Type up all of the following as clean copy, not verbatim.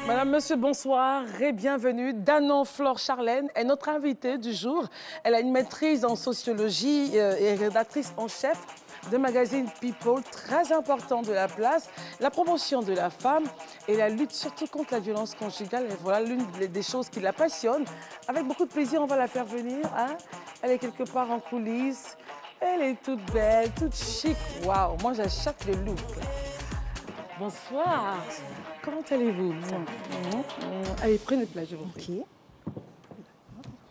Madame, monsieur, bonsoir et bienvenue. Danon Flore Charlène est notre invitée du jour. Elle a une maîtrise en sociologie et rédactrice en chef de magazine People, très important de la place, la promotion de la femme et la lutte surtout contre la violence conjugale. Et voilà l'une des choses qui la passionne. Avec beaucoup de plaisir, on va la faire venir. Hein? Elle est quelque part en coulisses. Elle est toute belle, toute chic. Waouh, moi j'achète le look. Là. Bonsoir. Comment allez-vous? Allez, prenez place, je vous prie.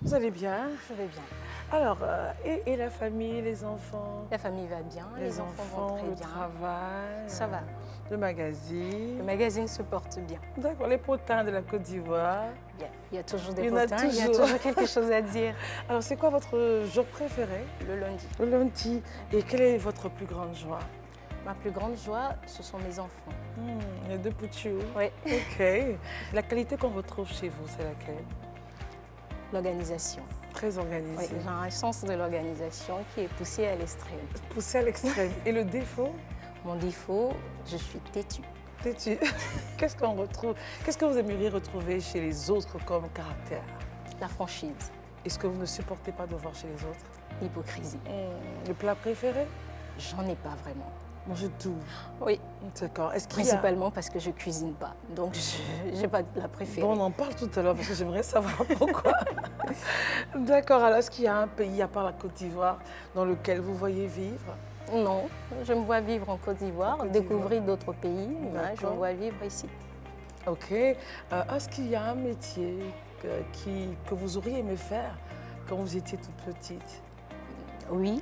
Vous allez bien? Je vais bien. Alors, et la famille, les enfants? La famille va bien, les enfants vont très le bien. travail? Ça va. Le magazine? Le magazine se porte bien. D'accord, les potins de la Côte d'Ivoire? Bien. Il y a toujours des Il y en a potins, il y a toujours. toujours quelque chose à dire. Alors, c'est quoi votre jour préféré? Le lundi. Le lundi. Et quelle est votre plus grande joie? Ma plus grande joie, ce sont mes enfants. Les deux poutchous. Oui. OK. La qualité qu'on retrouve chez vous, c'est laquelle? L'organisation. Très organisée. Oui, j'ai un sens de l'organisation qui est poussé à l'extrême. Poussé à l'extrême. Et le défaut? Mon défaut, je suis têtue. Têtu. Qu'est-ce qu'on retrouve? Qu'est-ce que vous aimeriez retrouver chez les autres comme caractère? La franchise. Est-ce que vous ne supportez pas de voir chez les autres? L'hypocrisie. Le plat préféré? J'en ai pas vraiment. Manger tout. Oui. D'accord. Est-ce qu'il y a... Principalement parce que je cuisine pas. Donc, je n'ai pas de plat préféré. Bon, on en parle tout à l'heure parce que j'aimerais savoir pourquoi. D'accord. Alors, est-ce qu'il y a un pays, à part la Côte d'Ivoire, dans lequel vous voyez vivre? Non, je me vois vivre en Côte d'Ivoire, découvrir d'autres pays. Mais je me vois vivre ici. OK. Est-ce qu'il y a un métier que vous auriez aimé faire quand vous étiez toute petite? Oui.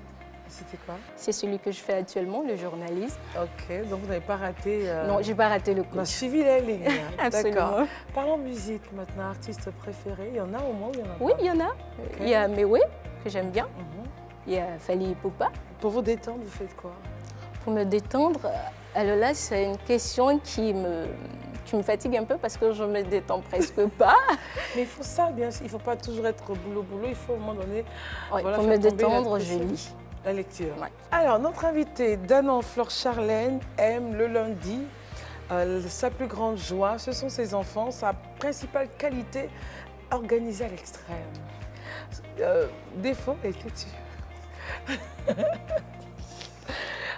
C'était quoi? C'est celui que je fais actuellement, le journalisme. OK, donc vous n'avez pas raté... Non, je n'ai pas raté le coup. On a suivi les lignes. Absolument. D'accord. Parlons musique maintenant, artiste préféré. Il y en a au moins ou il y en a pas? Oui, il y en a. Okay. Il y a Mewe, que j'aime bien. Il y a Fally Ipupa. Pour vous détendre, vous faites quoi? Pour me détendre, alors là, c'est une question qui me fatigue un peu parce que je me détends presque pas. Mais il faut ça, bien sûr. Il ne faut pas toujours être boulot-boulot. Il faut à un moment donné... Ouais, voilà, pour me détendre, je lis. La lecture. Ouais. Alors, notre invitée, Danon Flore Charlène, aime le lundi. Sa plus grande joie, ce sont ses enfants. Sa principale qualité, organisée à l'extrême. Défaut, elle est têtue.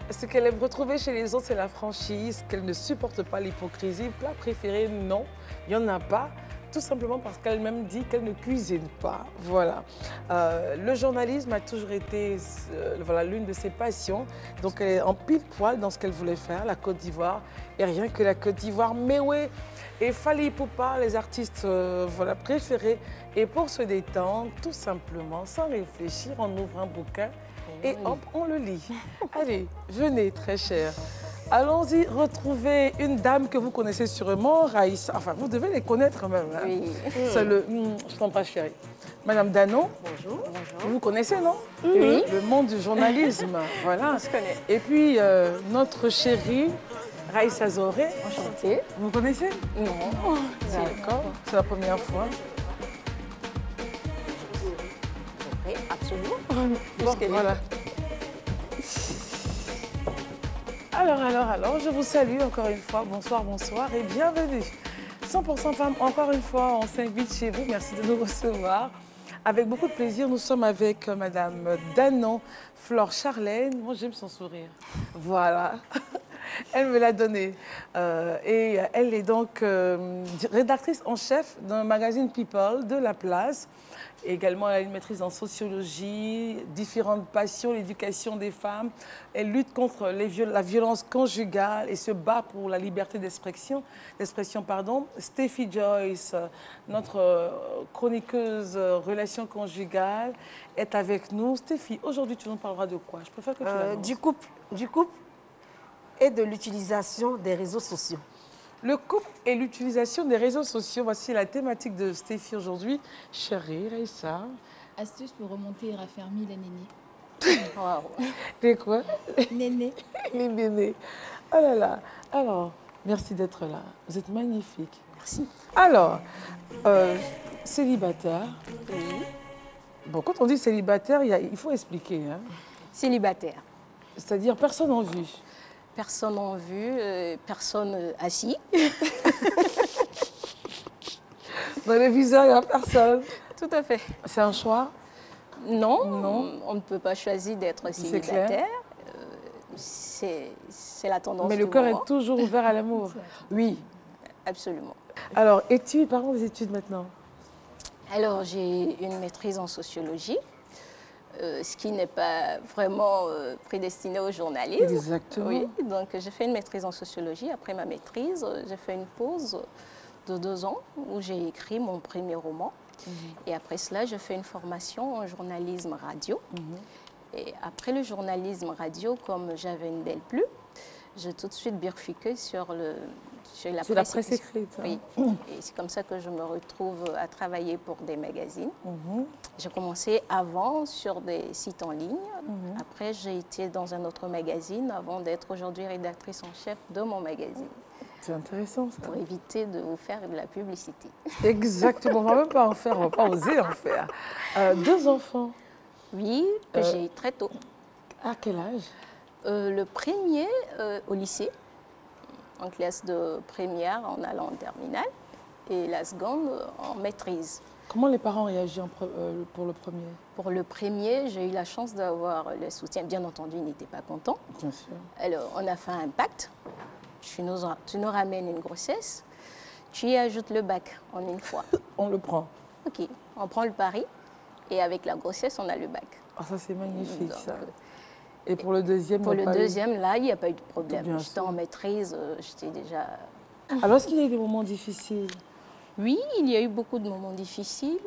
Ce qu'elle aime retrouver chez les autres, c'est la franchise, qu'elle ne supporte pas l'hypocrisie. Plat préféré, non, il n'y en a pas. Tout simplement parce qu'elle-même dit qu'elle ne cuisine pas. Voilà. Le journalisme a toujours été voilà, l'une de ses passions. Donc elle est en pile poil dans ce qu'elle voulait faire, la Côte d'Ivoire. Et rien que la Côte d'Ivoire. Mewe et Fally Ipupa, les artistes voilà, préférés. Et pour se détendre, tout simplement, sans réfléchir, on ouvre un bouquin et hop, on le lit. Allez, venez très cher. Allons-y retrouver une dame que vous connaissez sûrement, Raïssa. Enfin, vous devez les connaître même. Hein. Oui. C'est le... je t'en passe, chérie. Madame Danon. Bonjour. Bonjour. Vous connaissez, non? Oui. Le monde du journalisme. Voilà. On se connaît. Et puis, notre chérie, Raïssa Zoré. Enchantée. Vous connaissez? Non. D'accord. C'est la première fois. Oui, absolument. Bon, voilà. Alors, je vous salue encore une fois. Bonsoir, bonsoir et bienvenue. 100% femmes, encore une fois, on s'invite chez vous. Merci de nous recevoir. Avec beaucoup de plaisir, nous sommes avec Madame Danon Flore Charlène. Moi, j'aime son sourire. Voilà. Elle me l'a donné. Et elle est donc rédactrice en chef d'un magazine People de la place. Également, elle a une maîtrise en sociologie, différentes passions, l'éducation des femmes. Elle lutte contre la violence conjugale et se bat pour la liberté d'expression. Steffi Joyce, notre chroniqueuse relations conjugales, est avec nous. Steffi, aujourd'hui, tu nous parleras de quoi? Je préfère que tu l'annonces. Du couple et de l'utilisation des réseaux sociaux. Le couple et l'utilisation des réseaux sociaux, voici la thématique de Steffi aujourd'hui. Chérie, Raïssa. Astuce pour remonter et raffermir les nénés. Wow. Les quoi? Nénés. Les nénés. Oh là là. Alors, merci d'être là. Vous êtes magnifique. Merci. Alors, célibataire. Oui. Bon, quand on dit célibataire, il faut expliquer. Hein. Célibataire. C'est-à-dire personne en vue. Personne en vue, personne assis. Dans les viseurs, il n'y a personne. Tout à fait. C'est un choix? Non, Non. on ne peut pas choisir d'être C'est clair. célibataire. C'est la tendance Mais le du cœur moment. est toujours ouvert à l'amour. Oui. Absolument. Alors, études, parlons des études maintenant. Alors, j'ai une maîtrise en sociologie, ce qui n'est pas vraiment prédestiné au journalisme. Exactement. Oui, donc j'ai fait une maîtrise en sociologie. Après ma maîtrise, j'ai fait une pause de 2 ans où j'ai écrit mon premier roman. Et après cela, j'ai fait une formation en journalisme radio. Et après le journalisme radio, comme j'avais une belle plume, j'ai tout de suite bifurqué sur la C'est la presse écrite. Oui, et c'est comme ça que je me retrouve à travailler pour des magazines. J'ai commencé avant sur des sites en ligne. Après, j'ai été dans un autre magazine avant d'être aujourd'hui rédactrice en chef de mon magazine. C'est intéressant, ça. Pour éviter de vous faire de la publicité. Exactement. On ne va même pas en faire, on ne va pas oser en faire. 2 enfants. Oui, j'ai très tôt. À quel âge? Le premier au lycée, en classe de première en allant en terminale, et la seconde en maîtrise. Comment les parents réagissent pour le premier? Pour le premier, j'ai eu la chance d'avoir le soutien. Bien entendu, ils n'étaient pas contents. Bien sûr. Alors, on a fait un pacte. Tu nous ramènes une grossesse, tu y ajoutes le bac en une fois. On le prend. OK, on prend le pari et avec la grossesse, on a le bac. Ah, ça, c'est magnifique, Donc, ça. Et pour le deuxième, Pour il n'y le a pas eu- deuxième, là, il n'y a pas eu de problème. Bien J'étais sûr. en maîtrise, j'étais déjà... Alors, est-ce qu'il y a eu des moments difficiles? Oui, il y a eu beaucoup de moments difficiles.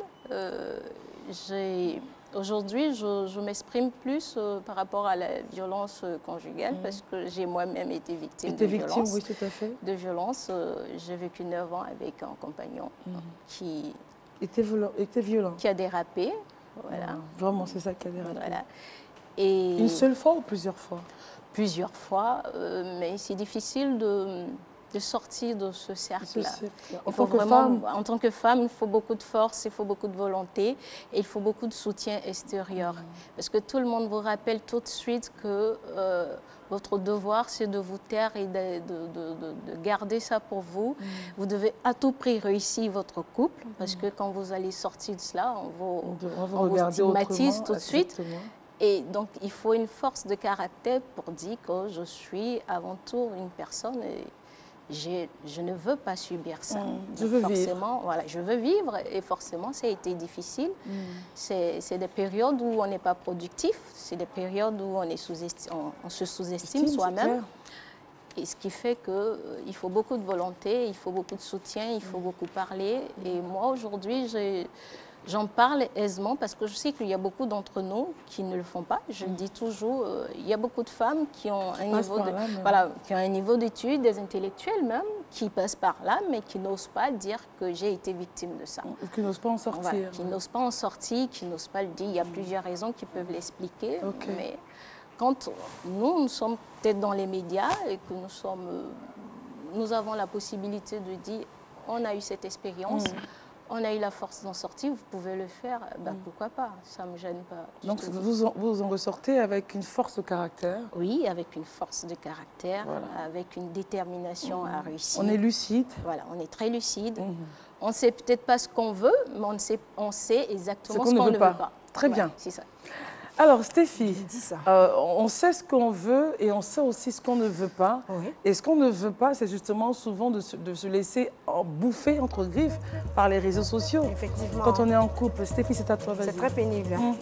Aujourd'hui, je m'exprime plus par rapport à la violence conjugale parce que j'ai moi-même été victime Était de victime, violence. oui, tout à fait. De violence. J'ai vécu 9 ans avec un compagnon qui Était violent. a dérapé. Voilà. Ah, vraiment, c'est ça qui a dérapé. Voilà. Et Une seule fois ou plusieurs fois? plusieurs fois, mais c'est difficile de sortir de ce cercle-là. En Il faut tant que vraiment- femme, En tant que femme, il faut beaucoup de force, il faut beaucoup de volonté et il faut beaucoup de soutien extérieur. Parce que tout le monde vous rappelle tout de suite que votre devoir, c'est de vous taire et de garder ça pour vous. Vous devez à tout prix réussir votre couple parce que quand vous allez sortir de cela, on va vous on vous regarder stigmatise autrement, tout de suite. exactement. Et donc, il faut une force de caractère pour dire que je suis avant tout une personne et je ne veux pas subir ça. Je veux vivre. Forcément, voilà, je veux vivre et forcément, ça a été difficile. C'est des périodes où on n'est pas productif, c'est des périodes où on se sous-estime Estime, c'est soi-même. clair. Et ce qui fait qu'il faut beaucoup de volonté, il faut beaucoup de soutien, il faut beaucoup parler. Et moi, aujourd'hui, j'en parle aisément parce que je sais qu'il y a beaucoup d'entre nous qui ne le font pas. Je le dis toujours, il y a beaucoup de femmes qui ont un niveau d'études, des intellectuels même, qui passent par là, mais qui n'osent pas dire que j'ai été victime de ça. Ou qui n'osent pas en sortir. Voilà, qui n'osent pas en sortir, qui n'osent pas le dire. Il y a plusieurs raisons qui peuvent l'expliquer. Ok. Mais quand nous sommes peut-être dans les médias et que nous avons la possibilité de dire on a eu cette expérience, on a eu la force d'en sortir, vous pouvez le faire, ben, pourquoi pas, ça ne me gêne pas. du Donc tout. vous en ressortez avec une force de caractère. Oui, avec une force de caractère, Voilà. avec une détermination à réussir. On est lucide. Voilà, on est très lucide. On ne sait peut-être pas ce qu'on veut, mais on sait exactement ce qu'on ne veut pas. Très Voilà, bien. c'est ça. Alors, Stéphie, Dis ça. on sait ce qu'on veut et on sait aussi ce qu'on ne veut pas. Oui. Et ce qu'on ne veut pas, c'est justement souvent de se laisser bouffer entre griffes par les réseaux sociaux. Effectivement. Quand on est en couple. Stéphie, c'est à toi, vas-y. C'est très pénible. hein.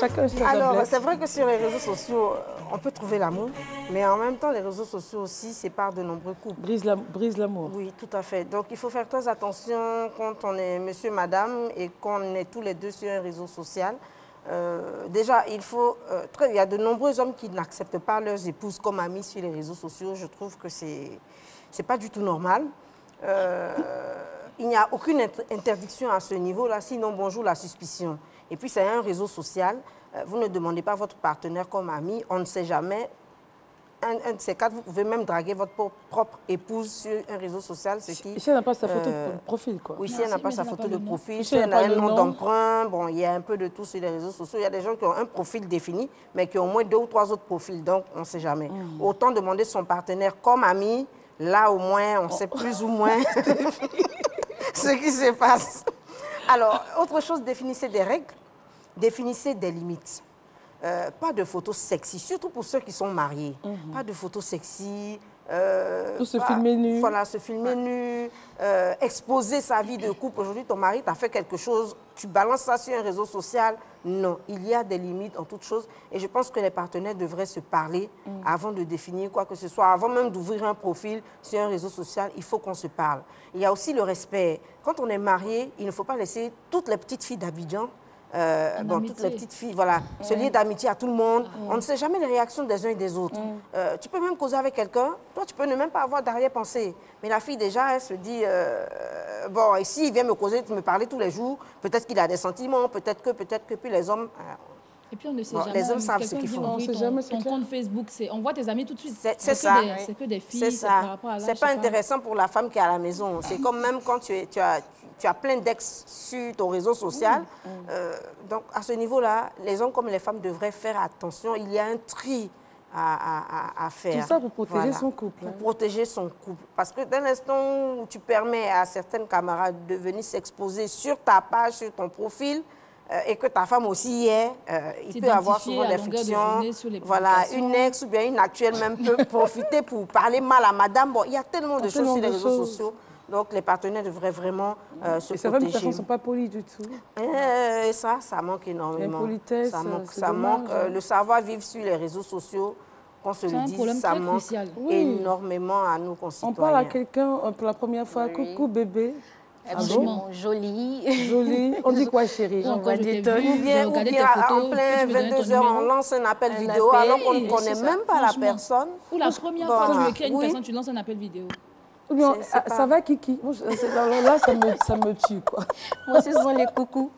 Chacun sa Alors, tablette. c'est vrai que sur les réseaux sociaux, on peut trouver l'amour, mais en même temps, les réseaux sociaux aussi séparent de nombreux couples. Brise l'amour. Oui, tout à fait. Donc, il faut faire très attention quand on est monsieur, madame et qu'on est tous les deux sur un réseau social. Déjà, il y a de nombreux hommes qui n'acceptent pas leurs épouses comme amies sur les réseaux sociaux. Je trouve que c'est pas du tout normal. Il n'y a aucune interdiction à ce niveau-là, sinon bonjour la suspicion. Et puis, c'est un réseau social. Vous ne demandez pas votre partenaire comme ami, on ne sait jamais. Un de ces quatre, vous pouvez même draguer votre propre épouse sur un réseau social. Si elle n'a pas sa photo de profil, quoi. Oui, Non, si elle n'a si, pas mais sa elle n'a photo pas de le nom. profil, Si si elle elle n'a a pas un le nom nom. d'emprunt, bon, il y a un peu de tout sur les réseaux sociaux. Il y a des gens qui ont un profil défini, mais qui ont au moins 2 ou 3 autres profils, donc on ne sait jamais. Autant demander son partenaire comme ami, là au moins, on sait plus ou moins. ce qui se passe. Alors, autre chose, définissez des règles, définissez des limites. Pas de photos sexy, surtout pour ceux qui sont mariés. Pas de photos sexy. Tout se filmer nu. Voilà, se filmer nu, exposer sa vie de couple. Aujourd'hui, ton mari t'a fait quelque chose, tu balances ça sur un réseau social. Non, il y a des limites en toute chose. Et je pense que les partenaires devraient se parler avant de définir quoi que ce soit. Avant même d'ouvrir un profil sur un réseau social, il faut qu'on se parle. Il y a aussi le respect. Quand on est marié, il ne faut pas laisser toutes les petites filles d'Abidjan toutes les petites filles, voilà, se lier d'amitié à tout le monde. On ne sait jamais les réactions des uns et des autres. Tu peux même causer avec quelqu'un, toi tu peux ne même pas avoir d'arrière-pensée. Mais la fille déjà, elle se dit, bon, ici il vient me causer, me parler tous les jours, peut-être qu'il a des sentiments, peut-être que, puis les hommes... Et puis on ne sait bon, jamais. les hommes savent ce qu'ils font. On sait jamais ton compte Facebook, on voit tes amis tout de suite. C'est ça. C'est que des filles. C'est ça. C'est pas pas intéressant pour la femme qui est à la maison. C'est comme même quand tu as plein d'ex sur ton réseau social. Donc à ce niveau-là, les hommes comme les femmes devraient faire attention. Il y a un tri à faire. Tout ça pour protéger son couple. Pour protéger son couple. Parce que dès l'instant où tu permets à certaines camarades de venir s'exposer sur ta page, sur ton profil, et que ta femme aussi y est, il peut y avoir souvent des frictions. Voilà, une ex ou bien une actuelle même peut profiter pour parler mal à madame. Bon, il y a tellement de choses sur les réseaux sociaux. Donc, les partenaires devraient vraiment se protéger. C'est vrai que les personnes ne sont pas polies du tout. Et ça manque énormément. L'impolitesse, ça manque. Le savoir-vivre sur les réseaux sociaux, qu'on se le dise, ça manque énormément à nos concitoyens. On parle à quelqu'un pour la première fois, coucou bébé. Absolument jolie. Jolie. On dit quoi, chérie? J'envoie des tonnes. Ou bien en plein 22h, on lance un appel vidéo alors qu'on ne connaît même pas la personne. Ou la première fois que tu écris à une personne, tu lances un appel vidéo. Ou bien, ça va, Kiki? Là, ça me tue, quoi. Moi, ce sont les coucous.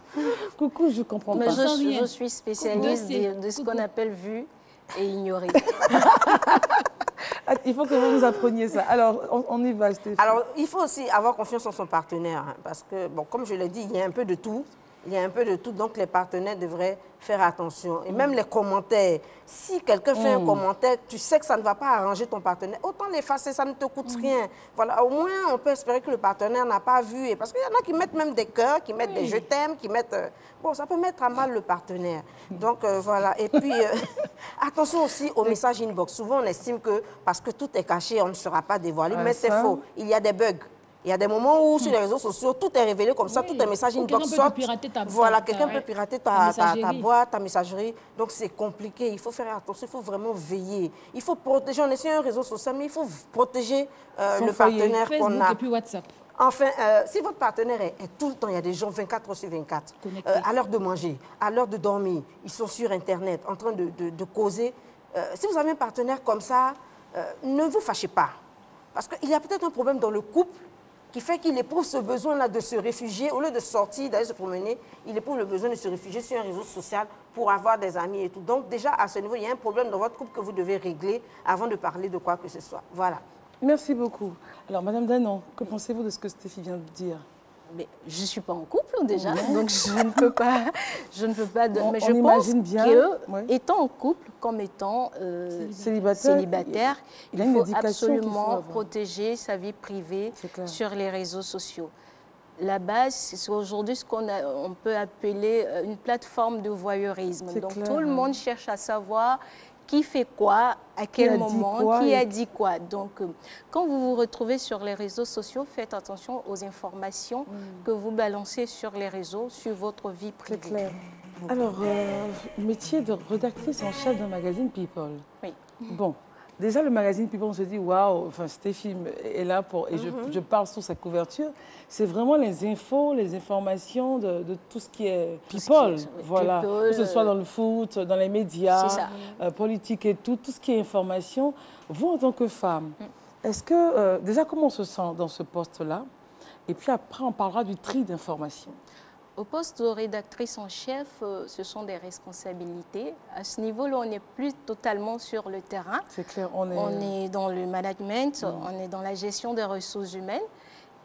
Coucou, je comprends pas. Je suis spécialiste de ce qu'on appelle vu et ignoré. Il faut que vous nous appreniez ça. Alors, on y va, Stéphane. Alors, il faut aussi avoir confiance en son partenaire. Hein, parce que, bon, comme je l'ai dit, il y a un peu de tout. Il y a un peu de tout, donc les partenaires devraient faire attention. Et même les commentaires. Si quelqu'un fait un commentaire, tu sais que ça ne va pas arranger ton partenaire, autant l'effacer, ça ne te coûte rien. Voilà, au moins, on peut espérer que le partenaire n'a pas vu. Et parce qu'il y en a qui mettent même des cœurs, qui mettent des je t'aime, qui mettent... bon, ça peut mettre à mal le partenaire. Donc, voilà. Et puis, attention aussi aux messages inbox. Souvent, on estime que parce que tout est caché, on ne sera pas dévoilé. Mais c'est faux. Il y a des bugs. Il y a des moments où, sur les réseaux sociaux, tout est révélé comme ça, tout est message inbox. Voilà, quelqu'un peut pirater ta boîte, ta messagerie. Donc, c'est compliqué. Il faut faire attention, il faut vraiment veiller. Il faut protéger. On est sur un réseau social, mais il faut protéger le partenaire qu'on a. Et puis WhatsApp. Enfin, si votre partenaire est tout le temps, il y a des gens 24 heures sur 24, à l'heure de manger, à l'heure de dormir, ils sont sur Internet en train de causer. Si vous avez un partenaire comme ça, ne vous fâchez pas. Parce qu'il y a peut-être un problème dans le couple qui fait qu'il éprouve ce besoin-là de se réfugier. Au lieu de sortir, d'aller se promener, il éprouve le besoin de se réfugier sur un réseau social pour avoir des amis et tout. Donc déjà, à ce niveau, il y a un problème dans votre couple que vous devez régler avant de parler de quoi que ce soit. Voilà. Merci beaucoup. Alors, Madame Danon, que pensez-vous de ce que Stéphie vient de dire? Mais je ne suis pas en couple déjà, donc je ne peux pas. Mais je pense qu'étant en couple, comme étant célibataire, il faut absolument protéger sa vie privée sur les réseaux sociaux. La base, c'est aujourd'hui ce qu'on peut appeler une plateforme de voyeurisme. Donc tout le monde cherche à savoir qui fait quoi, à quel moment, qui a dit quoi. Donc, quand vous vous retrouvez sur les réseaux sociaux, faites attention aux informations que vous balancez sur les réseaux, sur votre vie privée. C'est clair. Alors, métier de rédactrice en chef d'un magazine People. Oui. Bon, déjà le magazine People, on se dit, waouh, enfin, Stéphie est là pour... Et je parle sur sa couverture. C'est vraiment les infos, les informations de tout ce qui est People. Voilà, que ce soit dans le foot, dans les médias, politique et tout ce qui est information. Vous, en tant que femme, est-ce que... déjà, comment on se sent dans ce poste-là? Et puis après, on parlera du tri d'informations. Au poste de rédactrice en chef, ce sont des responsabilités. À ce niveau-là, on n'est plus totalement sur le terrain. C'est clair, on est dans le management, on est dans la gestion des ressources humaines.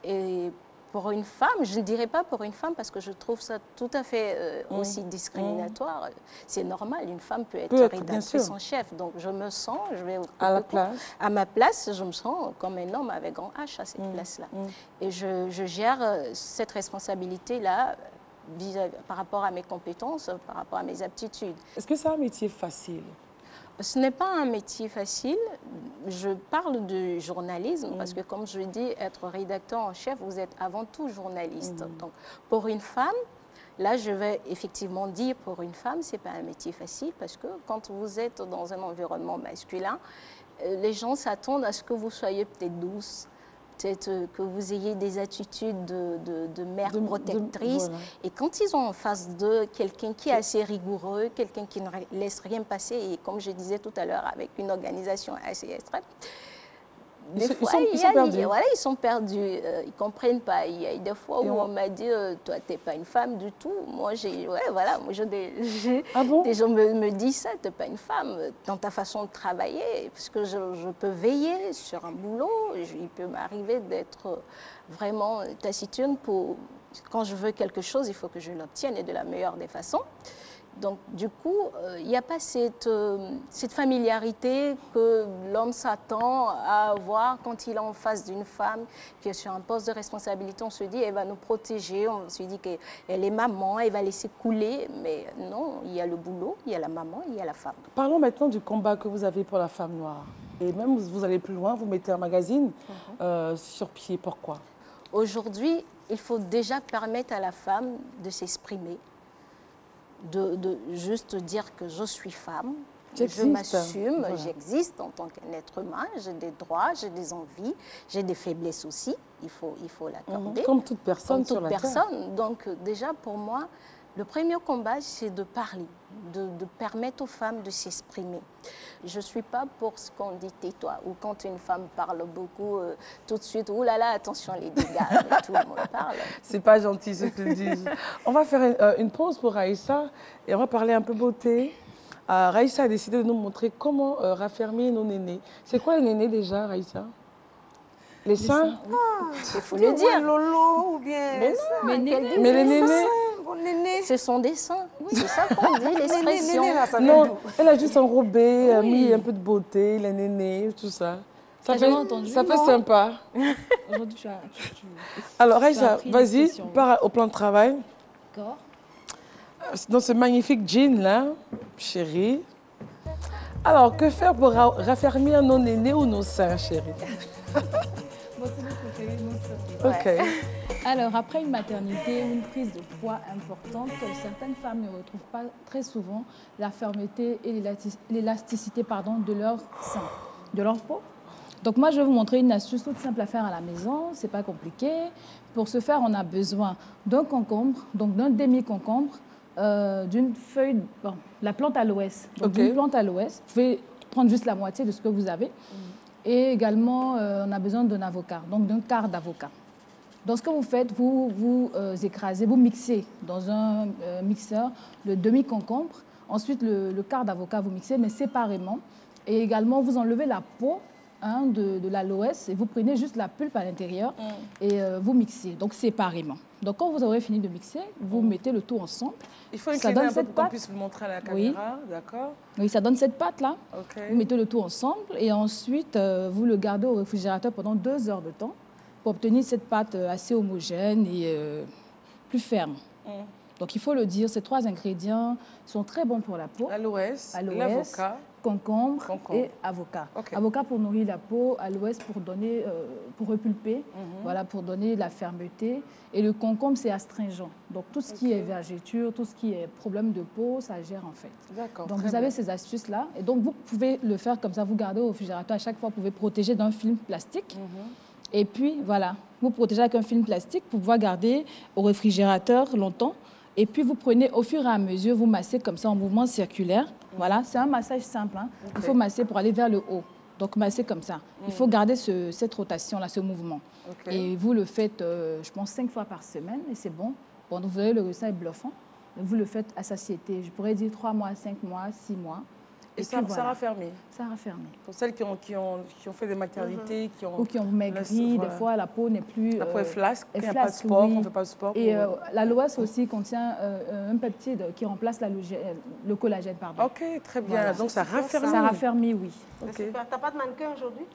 Et pour une femme, je ne dirais pas pour une femme parce que je trouve ça tout à fait aussi discriminatoire. C'est normal, une femme peut être rédactrice en chef. Donc je me sens, je vais à ma place, je me sens comme un homme avec grand H à cette place-là. Et je gère cette responsabilité-là par rapport à mes compétences, par rapport à mes aptitudes. Est-ce que c'est un métier facile? Ce n'est pas un métier facile. Je parle de journalisme parce que, comme je dis, être rédacteur en chef, vous êtes avant tout journaliste. Donc, pour une femme, là, je vais effectivement dire pour une femme, ce n'est pas un métier facile parce que quand vous êtes dans un environnement masculin, les gens s'attendent à ce que vous soyez peut-être douce, peut-être que vous ayez des attitudes de mère protectrice. Voilà. Et quand ils ont en face d'eux quelqu'un qui est assez rigoureux, quelqu'un qui ne laisse rien passer, et comme je disais tout à l'heure, avec une organisation assez extrême, des fois, ils sont perdus. Voilà, ils sont perdus, ils ne comprennent pas. Il y a des fois où on m'a dit, toi, tu n'es pas une femme du tout. Moi, des gens me disent ça, tu n'es pas une femme dans ta façon de travailler, parce que je peux veiller sur un boulot. Il peut m'arriver d'être vraiment taciturne quand je veux quelque chose, il faut que je l'obtienne et de la meilleure des façons. Donc, du coup, il n'y a pas cette familiarité que l'homme s'attend à avoir quand il est en face d'une femme qui est sur un poste de responsabilité. On se dit, elle va nous protéger, on se dit qu'elle est maman, elle va laisser couler. Mais non, il y a le boulot, il y a la maman, il y a la femme. Parlons maintenant du combat que vous avez pour la femme noire. Et même, vous allez plus loin, vous mettez un magazine sur pied. Pourquoi? Aujourd'hui, il faut déjà permettre à la femme de s'exprimer. De juste dire que je suis femme, je m'assume, voilà. J'existe en tant qu'un être humain, j'ai des droits, j'ai des envies, j'ai des faiblesses aussi, il faut l'accorder. Comme toute personne sur la terre. Donc déjà pour moi, le premier combat c'est de parler, de permettre aux femmes de s'exprimer. Je ne suis pas pour ce qu'on dit tais-toi, ou quand une femme parle beaucoup, tout de suite, oh là là, attention les dégâts, tout le monde parle. C'est pas gentil ce que tu dis. On va faire une pause pour Raïssa et on va parler un peu beauté. Raïssa a décidé de nous montrer comment raffermir nos nénés. C'est quoi les nénés déjà, Raïssa? Les seins? Il faut le dire. Lolo ou bien... Mais les nénés... Ce sont des seins. Oui, c'est ça qu'on dit, l'expression. Non, elle a juste enrobé, mis un peu de beauté, les nénés, tout ça. Ça fait sympa. Aujourd'hui, alors, Raïssa, vas-y, pars au plan de travail. D'accord. Dans ce magnifique jean-là, chérie. Alors, que faire pour raffermir nos nénés ou nos seins, chérie? Moi, c'est mon préféré, nos seins. Ok. Alors, après une maternité ou une prise de poids importante, certaines femmes ne retrouvent pas très souvent la fermeté et l'élasticité de leur sein, de leur peau. Donc moi, je vais vous montrer une astuce toute simple à faire à la maison, c'est pas compliqué. Pour ce faire, on a besoin d'un concombre, donc d'un demi-concombre, d'une feuille, la plante aloès. Donc d'une plante aloès, vous pouvez prendre juste la moitié de ce que vous avez. Et également, on a besoin d'un avocat, donc d'un quart d'avocat. Donc, ce que vous faites, vous écrasez, vous mixez dans un mixeur le demi-concombre. Ensuite, le quart d'avocat, vous mixez, mais séparément. Et également, vous enlevez la peau de l'aloès et vous prenez juste la pulpe à l'intérieur et vous mixez, donc séparément. Donc, quand vous aurez fini de mixer, vous mettez le tout ensemble. Il faut incliner un peu pour qu'on puisse le montrer à la caméra, d'accord? Oui, ça donne cette pâte-là. Vous mettez le tout ensemble et ensuite, vous le gardez au réfrigérateur pendant 2 heures de temps pour obtenir cette pâte assez homogène et plus ferme. Donc, il faut le dire, ces 3 ingrédients sont très bons pour la peau. Aloès, l'avocat, concombre et avocat. Avocat pour nourrir la peau, aloès pour donner, pour repulper, voilà, pour donner la fermeté. Et le concombre, c'est astringent. Donc, tout ce qui est vergeture, tout ce qui est problème de peau, ça gère en fait. D'accord. Donc, vous avez ces astuces-là. Et donc, vous pouvez le faire comme ça, vous gardez au réfrigérateur. À chaque fois, vous pouvez protéger d'un film plastique. Et puis, voilà, vous protégez avec un film plastique pour pouvoir garder au réfrigérateur longtemps. Et puis, vous prenez au fur et à mesure, vous massez comme ça en mouvement circulaire. Voilà, c'est un massage simple. Il faut masser pour aller vers le haut. Donc, masser comme ça. Il faut garder cette rotation-là, ce mouvement. Et vous le faites, je pense, 5 fois par semaine et c'est bon. Bon, vous voyez, le résultat est bluffant. Vous le faites à satiété. Je pourrais dire 3 mois, 5 mois, 6 mois. Et ça a raffermi. Ça a raffermi. Pour celles qui ont fait des maternités, ou qui ont maigri, des fois la peau n'est plus... La peau est flasque, il n'y a pas de sport, on ne fait pas de sport. Et l'aloès aussi contient un peptide qui remplace le collagène. Pardon. Ok, très bien. Voilà. Donc ça raffermit. Ça raffermit, oui. Okay. Super. T'as pas de mannequin aujourd'hui?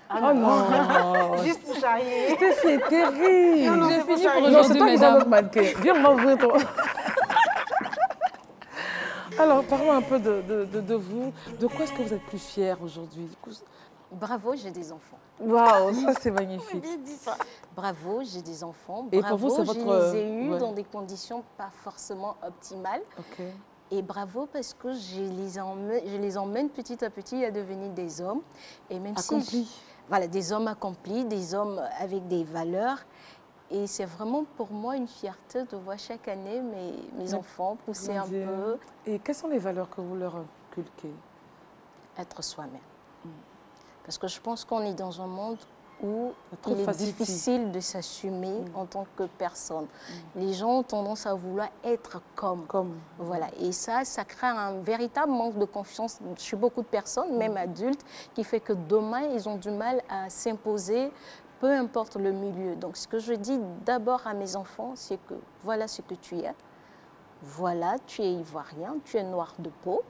Oh non. Juste pour charrier. C'est terrible. Non, j'ai fini pour pour aujourd'hui, mesdames. Viens, on va ouvrir ton... Alors, parlons un peu de vous. De quoi est-ce que vous êtes plus fière aujourd'hui? Bravo, j'ai des enfants. Waouh, ça c'est magnifique. Bien dit ça. Bravo, j'ai des enfants. Et bravo, pour vous, je les ai eus dans des conditions pas forcément optimales. Okay. Et bravo parce que je les emmène petit à petit à devenir des hommes. Et même accomplis. Voilà, des hommes accomplis, des hommes avec des valeurs. Et c'est vraiment pour moi une fierté de voir chaque année mes enfants pousser un peu. Et quelles sont les valeurs que vous leur inculquez? Être soi-même. Parce que je pense qu'on est dans un monde où il est difficile de s'assumer en tant que personne. Les gens ont tendance à vouloir être comme. Voilà. Et ça crée un véritable manque de confiance chez beaucoup de personnes, même adultes, qui fait que demain, ils ont du mal à s'imposer, peu importe le milieu. Donc, ce que je dis d'abord à mes enfants, c'est que voilà ce que tu es. Voilà, tu es ivoirien, tu es noir de peau.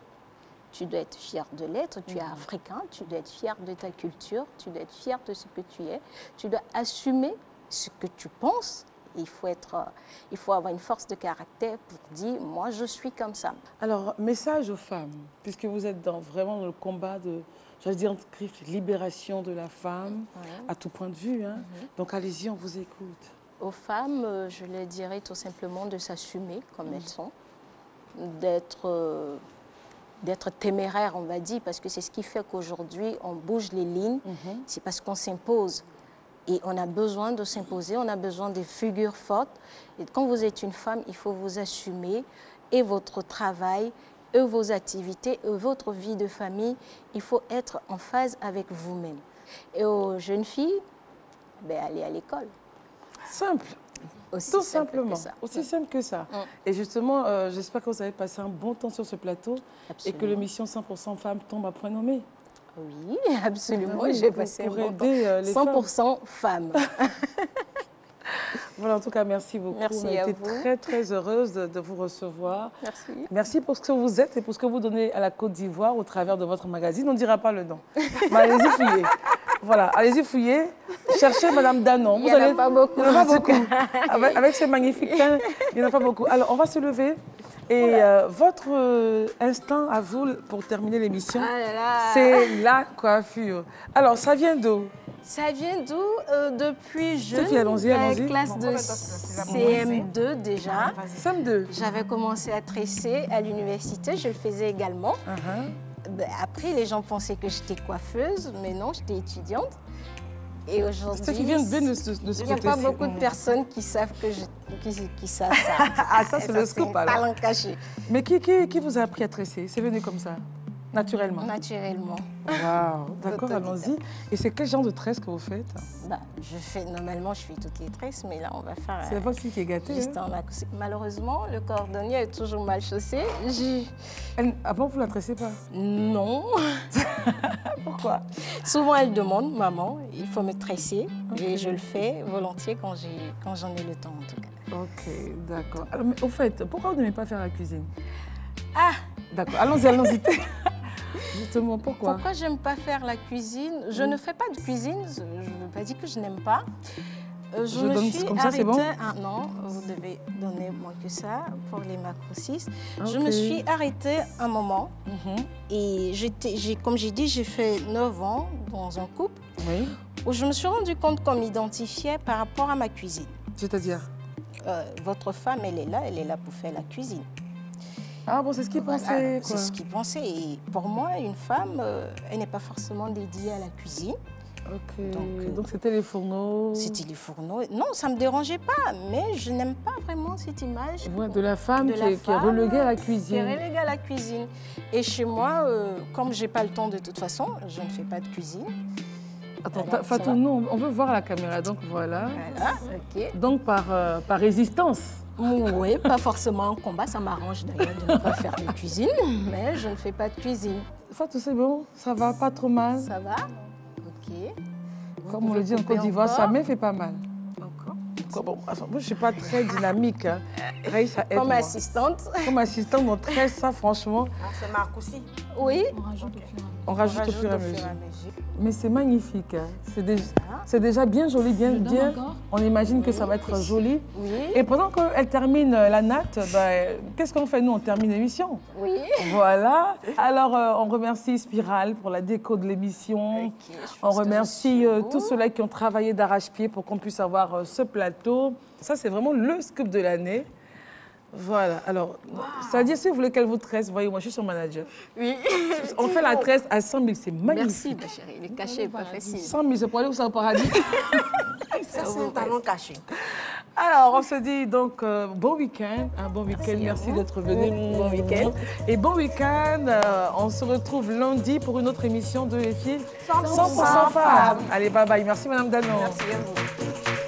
Tu dois être fier de l'être, tu es africain, tu dois être fier de ta culture, tu dois être fier de ce que tu es. Tu dois assumer ce que tu penses. Il faut avoir une force de caractère pour dire, moi, je suis comme ça. Alors, message aux femmes, puisque vous êtes vraiment dans le combat de, j'allais dire, libération de la femme, à tout point de vue. Hein. Donc, allez-y, on vous écoute. Aux femmes, je leur dirais tout simplement de s'assumer comme elles sont, d'être téméraire, on va dire, parce que c'est ce qui fait qu'aujourd'hui, on bouge les lignes. C'est parce qu'on s'impose. Et on a besoin de s'imposer, on a besoin des figures fortes. Et quand vous êtes une femme, il faut vous assumer, et votre travail, et vos activités, et votre vie de famille. Il faut être en phase avec vous-même. Et aux jeunes filles, aller à l'école. Simple. Tout simplement, aussi simple que ça. Et justement, j'espère que vous avez passé un bon temps sur ce plateau. Absolument. Et que l'émission 100% femmes tombe à point nommé. Oui, absolument. J'ai passé un bon temps. 100% femmes. Voilà, en tout cas, merci beaucoup. Merci On a été très, très heureuse de vous recevoir. Merci. Merci pour ce que vous êtes et pour ce que vous donnez à la Côte d'Ivoire au travers de votre magazine. On ne dira pas le nom. Mais allez-y fouiller. Voilà, allez-y fouiller. Cherchez Madame Danon. Il n'y en a pas beaucoup. Il n'y en a pas beaucoup. Avec ces magnifiques teints, il n'y en a pas beaucoup. Alors, on va se lever. Et votre instinct à vous, pour terminer l'émission, c'est la coiffure. Alors, ça vient d'où? Ça vient d'où? Depuis jeune, allons-y. Classe de CM2 déjà. CM2. J'avais commencé à tresser à l'université, je le faisais également. Après, les gens pensaient que j'étais coiffeuse, mais non, j'étais étudiante. Et aujourd'hui, il n'y a pas beaucoup de personnes qui savent qui savent ça. Ah, ça, c'est le scoop, alors. Talent caché. Mais qui vous a appris à tresser? C'est venu comme ça? Naturellement? Naturellement. Waouh, d'accord, allons-y. Et c'est quel genre de tresse que vous faites? Normalement, je fais toutes les tresses, mais là, on va faire... C'est la voix qui est gâtée. Juste Malheureusement, le cordonnier est toujours mal chaussé. Avant, vous ne la tressez pas? Non. Pourquoi? Souvent, elle demande, maman, il faut me tresser. Et je le fais volontiers quand j'en ai le temps, en tout cas. Ok, d'accord. Mais au fait, pourquoi vous n'aimez pas faire la cuisine? Ah! D'accord, allons-y. Justement, pourquoi? Pourquoi j'aime pas faire la cuisine? Je ne fais pas de cuisine, je ne veux pas dire que je n'aime pas. Je me suis comme ça, c'est bon? Non, vous devez donner moins que ça pour les macros 6. Okay. Je me suis arrêtée un moment et comme j'ai dit, j'ai fait 9 ans dans un couple où je me suis rendu compte qu'on m'identifiait par rapport à ma cuisine. C'est-à-dire? Votre femme, elle est là pour faire la cuisine. Ah bon, c'est ce qu'il pensait, quoi. C'est ce qu'il pensait. Et pour moi, une femme, elle n'est pas forcément dédiée à la cuisine. Ok. Donc c'était les fourneaux. C'était les fourneaux. Non, ça ne me dérangeait pas, mais je n'aime pas vraiment cette image. De la femme qui est reléguée à la cuisine. Qui est reléguée à la cuisine. Et chez moi, comme je n'ai pas le temps de toute façon, je ne fais pas de cuisine. Attends, Fatou, nous, on veut voir la caméra, donc voilà. Voilà, ok. Donc par résistance. Oui, pas forcément un combat. Ça m'arrange d'ailleurs de ne pas faire de cuisine, mais je ne fais pas de cuisine. Fatou, c'est bon? Ça va pas trop mal? Ça va? Ok. Comme on le dit en Côte d'Ivoire, ça me fait pas mal. Bon, moi, je ne suis pas très dynamique. Hein. Raïssa aide Comme moi. assistante. Comme assistante, on traite ça, franchement. Ah, c'est Marc aussi. Oui. On rajoute au fur et à mesure. Mais c'est magnifique. Hein. C'est déjà bien joli, bien. On imagine que ça va être joli. Oui. Et pendant qu'elle termine la natte, ben, qu'est-ce qu'on fait? Nous, on termine l'émission. Oui. Voilà. Alors, on remercie Spiral pour la déco de l'émission. On remercie tous ceux-là qui ont travaillé d'arrache-pied pour qu'on puisse avoir ce plateau. Ça, c'est vraiment le scoop de l'année. Voilà. Alors, ça veut dire, si vous voulez qu'elle vous tresse, voyez, moi, je suis son manager. Oui. On fait la tresse à 100 000, c'est magnifique. Merci, ma chérie. Les cachets, pas facile. 100 000, c'est pour aller où ça au paradis? Ça, c'est un talon caché. Alors, on se dit donc bon week-end. Un bon week-end. Merci d'être venu. Bon week-end. Et bon week-end. On se retrouve lundi pour une autre émission de Les Filles 100% femmes. Allez, bye bye. Merci, Madame Danon. Merci à vous.